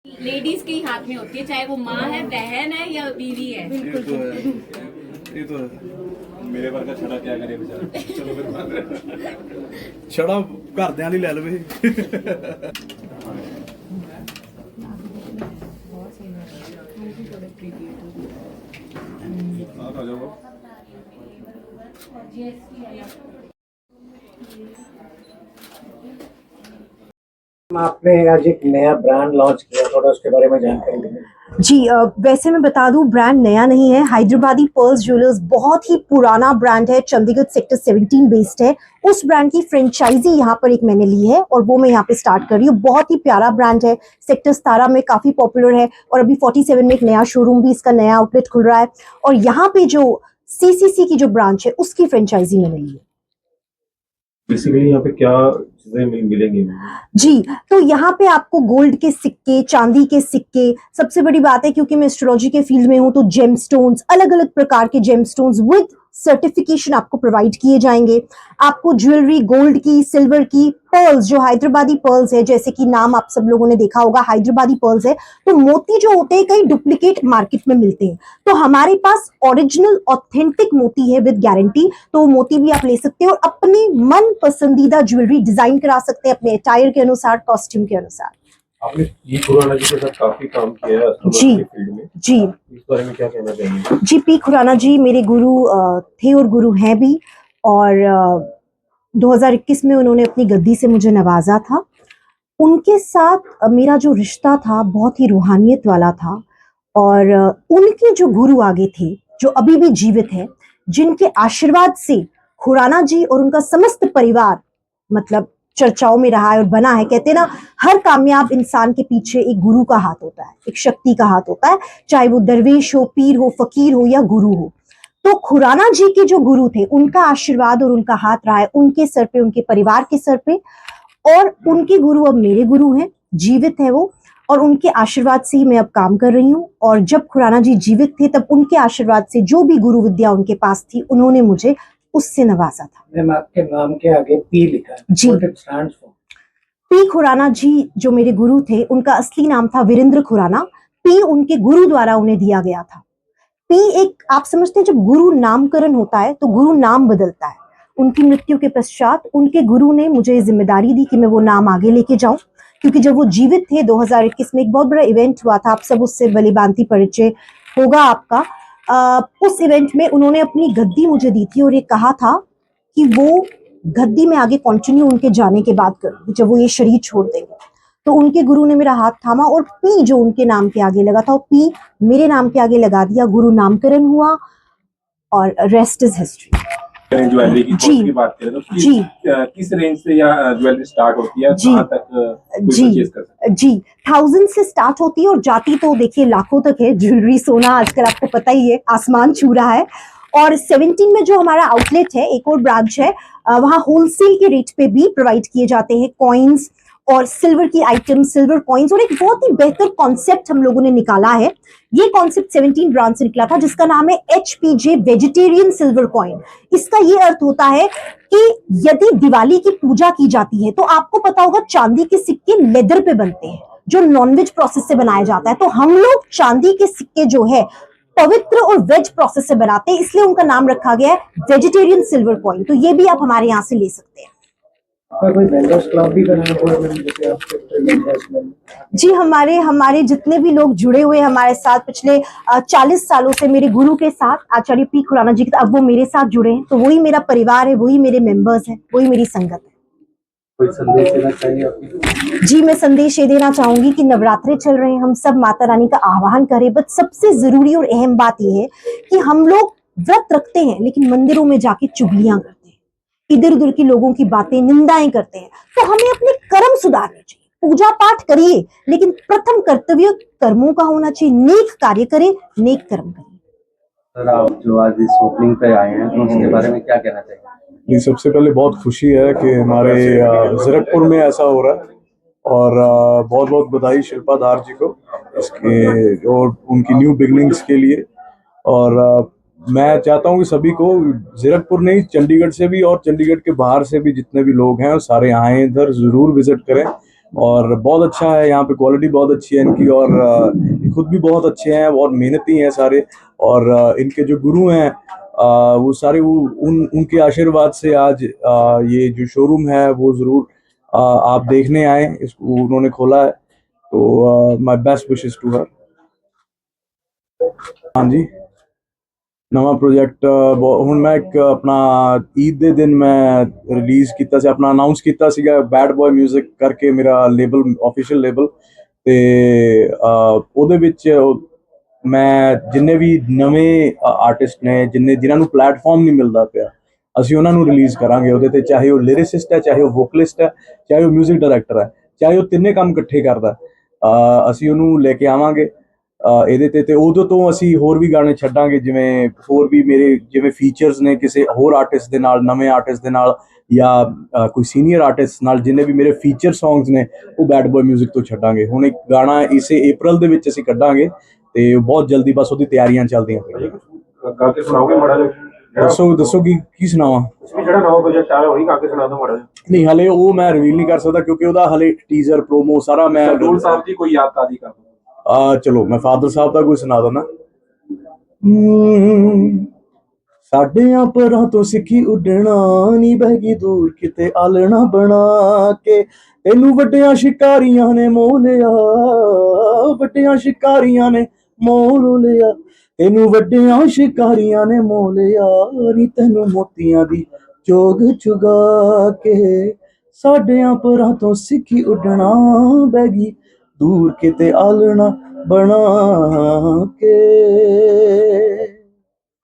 Ladies के ही हाथ में होती है, चाहे वो माँ है, बहन है या बीवी है। ये तो है, ये तो है। मेरे वर्ग का छड़ा क्या करे बेचारा। चलो फिर छड़ा घरदिਆਂ ਲਈ ਲੈ ਲਵੇ। आ जाओ। आपने आज एक नया ब्रांड लॉन्च किया, थोड़ा उसके बारे में जानकारी दें। जी वैसे मैं बता दूं, ब्रांड नया नहीं है। हैदराबादी पर्ल्स ज्वेलर्स बहुत ही पुराना ब्रांड है, चंडीगढ़ सेक्टर 17 बेस्ड है। उस ब्रांड की फ्रेंचाइजी यहाँ पर एक मैंने ली है और वो मैं यहाँ पे स्टार्ट कर रही हूँ। बहुत ही प्यारा ब्रांड है, सेक्टर 17 में काफी पॉपुलर है और अभी 47 में एक नया शोरूम भी, इसका नया आउटलेट खुल रहा है। और यहाँ पे जो सीसीसी की जो ब्रांच है उसकी फ्रेंचाइजी मैंने ली है। बेसिकली यहाँ पे क्या चीजें मिलेंगी? जी, तो यहाँ पे आपको गोल्ड के सिक्के, चांदी के सिक्के, सबसे बड़ी बात है क्योंकि मैं एस्ट्रोलॉजी के फील्ड में हूँ तो जेमस्टोन्स, अलग अलग प्रकार के जेमस्टोन्स विद सर्टिफिकेशन आपको प्रोवाइड किए जाएंगे। आपको ज्वेलरी गोल्ड की, सिल्वर की, पर्ल्स जो हैदराबादी पर्ल्स है, जैसे कि नाम आप सब लोगों ने देखा होगा हैदराबादी पर्ल्स है, तो मोती जो होते हैं कई डुप्लीकेट मार्केट में मिलते हैं, तो हमारे पास ओरिजिनल ऑथेंटिक मोती है विद गारंटी। तो मोती भी आप ले सकते हो और अपनी मन पसंदीदा ज्वेलरी डिजाइन करा सकते हैं अपने अटायर के अनुसार, कॉस्ट्यूम के अनुसार। आपने पी खुराना जी के साथ काफी काम किया है एस्ट्रोलॉजी के फील्ड में, जी इस बारे में क्या कहना चाहेंगे? जी, पी खुराना जी मेरे गुरु थे और गुरु हैं भी। और 2021 में उन्होंने अपनी गद्दी से मुझे नवाजा था। उनके साथ मेरा जो रिश्ता था बहुत ही रूहानियत वाला था। और उनके जो गुरु आगे थे, जो अभी भी जीवित है, जिनके आशीर्वाद से खुराना जी और उनका समस्त परिवार मतलब चर्चाओं में रहा है और बना है। कहते हैं ना, हर कामयाब इंसान के पीछे एक गुरु का हाथ होता है, एक शक्ति का हाथ होता है, चाहे वो दरवेश हो, पीर हो, फकीर हो या गुरु हो। तो खुराना जी के जो गुरु थे, उनका आशीर्वाद और उनका हाथ रहा है उनके सर पे, उनके परिवार के सर पे। और उनके गुरु अब मेरे गुरु हैं, जीवित है वो, और उनके आशीर्वाद से ही मैं अब काम कर रही हूँ। और जब खुराना जी जीवित थे तब उनके आशीर्वाद से जो भी गुरु विद्या उनके पास थी, उन्होंने मुझे उससे नवाजा था। मैम, आपके नाम के आगे पी लिखा है, जी। What it stands for? P Khurana ji जो मेरे गुरु थे, उनका असली नाम था वीरेंद्र खुराना। पी उनके गुरु द्वारा उन्हें दिया गया था। पी एक, आप समझते हैं जब गुरु नामकरण होता है तो गुरु नाम बदलता है। उनकी मृत्यु के पश्चात उनके गुरु ने मुझे जिम्मेदारी दी कि मैं वो नाम आगे लेके जाऊं, क्योंकि जब वो जीवित थे 2021 में एक बहुत बड़ा इवेंट हुआ था, आप सब उससे भली भांति परिचय होगा आपका। उस इवेंट में उन्होंने अपनी गद्दी मुझे दी थी और ये कहा था कि वो गद्दी में आगे कंटिन्यू उनके जाने के बाद करूंगी, जब वो ये शरीर छोड़ देंगे। तो उनके गुरु ने मेरा हाथ थामा और पी जो उनके नाम के आगे लगा था, वो पी मेरे नाम के आगे लगा दिया। गुरु नामकरण हुआ और रेस्ट इज हिस्ट्री। ज्वेलरी की जी। कॉस्ट की बात करें तो जी। किस रेंज से या ज्वेलरी स्टार्ट होती है, जी। कहाँ तक कोई जी परचेज कर सकता है? जी, 1000 से स्टार्ट होती है और जाती तो देखिए लाखों तक है। ज्वेलरी, सोना आजकल आपको पता ही है, आसमान छू रहा है। और 17 में जो हमारा आउटलेट है, एक और ब्रांच है, वहाँ होलसेल के रेट पे भी प्रोवाइड किए जाते हैं कॉइन्स और सिल्वर की आइटम, सिल्वर कॉइन्स। और एक बहुत ही बेहतर कॉन्सेप्ट हम लोगों ने निकाला है। ये कॉन्सेप्ट 17 ब्रांच से निकला था, जिसका नाम है HPJ वेजिटेरियन सिल्वर कॉइन। इसका ये अर्थ होता है कि यदि दिवाली की पूजा की जाती है तो आपको पता होगा चांदी के सिक्के लेदर पे बनते हैं, जो नॉनवेज प्रोसेस से बनाया जाता है। तो हम लोग चांदी के सिक्के जो है पवित्र और वेज प्रोसेस से बनाते हैं, इसलिए उनका नाम रखा गया है वेजिटेरियन सिल्वर कॉइन। तो ये भी आप हमारे यहाँ से ले सकते हैं। आपका कोई वेंडर्स क्लब भी बना हुआ है जैसे आपके वेंडर्स में? जी, हमारे जितने भी लोग जुड़े हुए हमारे साथ पिछले 40 सालों से, मेरे गुरु के साथ आचार्य पी खुराना जी के, अब वो मेरे साथ जुड़े हैं, तो वही मेरा परिवार है, वही मेरे मेंबर्स हैं, वही मेरी संगत है। कोई संदेश देना चाहिए आपको? जी, मैं संदेश ये देना चाहूंगी कि नवरात्रे चल रहे हैं, हम सब माता रानी का आह्वान करें। बट सबसे जरूरी और अहम बात यह है कि हम लोग व्रत रखते हैं लेकिन मंदिरों में जाके चुगलियां करते हैं, इधर उधर की लोगों की बातें, निंदाएं करते हैं। तो हमें अपने कर्म सुधारने चाहिए। पूजा पाठ करिए लेकिन प्रथम कर्तव्य कर्मों का होना चाहिए। नेक कार्य करें, नेक कर्म करें। सर, आप जो आज इस ओपनिंग पे आए हैं तो उसके बारे में क्या कहना चाहिए? ये सबसे पहले बहुत खुशी है कि हमारे जीरकपुर में ऐसा हो रहा है और बहुत बहुत बधाई शिल्पा धार जी को इसके और उनकी न्यू बिगनिंग्स के लिए। और मैं चाहता हूँ कि सभी को, जीरकपुर नहीं, चंडीगढ़ से भी और चंडीगढ़ के बाहर से भी जितने भी लोग हैं सारे आए, इधर ज़रूर विजिट करें। और बहुत अच्छा है यहाँ पे, क्वालिटी बहुत अच्छी है इनकी, और ये खुद भी बहुत अच्छे हैं और मेहनती हैं सारे। और इनके जो गुरु हैं वो सारे वो उनके आशीर्वाद से आज ये जो शोरूम है वो ज़रूर आप देखने आए, इसको उन्होंने खोला है। तो my best wishes to her. हाँ जी, नवा प्रोजेक्ट ਹੁਣ ਮੈਂ ਇੱਕ ਆਪਣਾ ਈਦ ਦੇ ਦਿਨ ਮੈਂ ਰਿਲੀਜ਼ ਕੀਤਾ ਸੀ, ਆਪਣਾ ਅਨਾਉਂਸ ਕੀਤਾ ਸੀਗਾ ਬੈਡ ਬॉय ਮਿਊਜ਼ਿਕ ਕਰਕੇ, ਮੇਰਾ ਲੇਬਲ ਆਫੀਸ਼ੀਅਲ ਲੇਬਲ। ਤੇ ਉਹਦੇ ਵਿੱਚ ਮੈਂ ਜਿੰਨੇ ਵੀ ਨਵੇਂ ਆਰਟਿਸਟ ਨੇ ਜਿਨ੍ਹਾਂ ਨੂੰ ਪਲੇਟਫਾਰਮ ਨਹੀਂ ਮਿਲਦਾ ਪਿਆ, ਅਸੀਂ ਉਹਨਾਂ ਨੂੰ ਰਿਲੀਜ਼ ਕਰਾਂਗੇ ਉਹਦੇ ਤੇ, ਚਾਹੇ ਉਹ ਲਿਰਿਸਿਸਟ ਹੈ, ਚਾਹੇ ਉਹ ਵੋਕਲਿਸਟ ਹੈ, ਚਾਹੇ ਉਹ ਮਿਊਜ਼ਿਕ ਡਾਇਰੈਕਟਰ ਹੈ, ਚਾਹੇ ਉਹ ਤਿੰਨੇ ਕੰਮ ਇਕੱਠੇ ਕਰਦਾ, ਅਸੀਂ ਉਹਨੂੰ ਲੈ ਕੇ ਆਵਾਂਗੇ ਇਹਦੇ ਤੇ ਉਦੋਂ ਤੋਂ ਅਸੀਂ ਹੋਰ ਵੀ ਗਾਣੇ ਛੱਡਾਂਗੇ, ਜਿਵੇਂ ਹੋਰ ਵੀ ਮੇਰੇ ਜਿਵੇਂ ਫੀਚਰਸ ਨੇ ਕਿਸੇ ਹੋਰ ਆਰਟਿਸਟ ਦੇ ਨਾਲ, ਨਵੇਂ ਆਰਟਿਸਟ ਦੇ ਨਾਲ, ਜਾਂ ਕੋਈ ਸੀਨੀਅਰ ਆਰਟਿਸਟ ਨਾਲ, ਜਿੰਨੇ ਵੀ ਮੇਰੇ ਫੀਚਰ ਸੌਂਗਸ ਨੇ ਉਹ ਬੈਡ ਬॉय ਮਿਊਜ਼ਿਕ ਤੋਂ ਛੱਡਾਂਗੇ। ਹੁਣ ਇੱਕ ਗਾਣਾ ਇਸੇ ਅਪ੍ਰੈਲ ਦੇ ਵਿੱਚ ਅਸੀਂ ਕੱਢਾਂਗੇ ਤੇ ਬਹੁਤ ਜਲਦੀ, ਬਸ ਉਹਦੀ ਤਿਆਰੀਆਂ ਚੱਲਦੀਆਂ ਪਈਆਂ। ਗਾ ਕੇ ਸੁਣਾਓਗੇ ਮਾੜਾ ਜਿਹਾ? ਦੱਸੋ ਕੀ ਸੁਣਾਵਾਂ? ਜਿਹੜਾ ਨਵਾਂ ਪ੍ਰੋਜੈਕਟ ਆਇਆ ਉਹੀ ਗਾ ਕੇ ਸੁਣਾ ਦਿਓ ਮਾੜਾ ਜਿਹਾ। ਨਹੀਂ, ਹਲੇ ਉਹ ਮੈਂ ਰਿਵੀਲ ਨਹੀਂ ਕਰ ਸਕਦਾ ਕਿਉਂਕਿ ਉਹਦਾ ਹਲੇ ਟੀਜ਼ਰ ਪ੍ਰੋਮੋ ਸਾਰਾ ਮੈਂ ਸਰਦੂਲ ਸਾਹਿਬ ਦੀ ਕੋਈ ਯਾਦ ਤਾਜ਼ੀ ਕਰ ਦਿਓ। ਚਲੋ ਮੈਂ ਫਾਦਰ ਸਾਹਿਬ ਦਾ ਕੋਈ ਸੁਣਾ ਦਿੰਦਾ। ਸਾਡਿਆਂ ਪਰਾਂ ਤੋਂ ਸਿੱਖੀ ਉੱਡਣਾ, ਨੀ ਬਹਿ ਗਈ ਦੂਰ ਕਿਤੇ ਆਲਣਾ ਬਣਾ ਕੇ, ਤੈਨੂੰ ਵੱਡਿਆਂ ਸ਼ਿਕਾਰੀਆਂ ਨੇ ਮੋਹ ਲਿਆ, ਵੱਡਿਆਂ ਸ਼ਿਕਾਰੀਆਂ ਨੇ ਮੋਹ ਲਿਆ, ਤੈਨੂੰ ਵੱਡਿਆਂ ਸ਼ਿਕਾਰੀਆਂ ਨੇ ਮੋਹ ਲਿਆ, ਨੀ ਤੈਨੂੰ ਮੋਤੀਆਂ ਦੀ ਚੋਗ ਚੁਗਾ ਕੇ, ਸਾਡਿਆਂ ਪਰਾਂ ਤੋਂ ਸਿੱਖੀ ਉੱਡਣਾ, ਬਹਿ ਗਈ ਦੂਰ ਕਿਤੇ ਆਲਣਾ ਬਣਾ ਕੇ।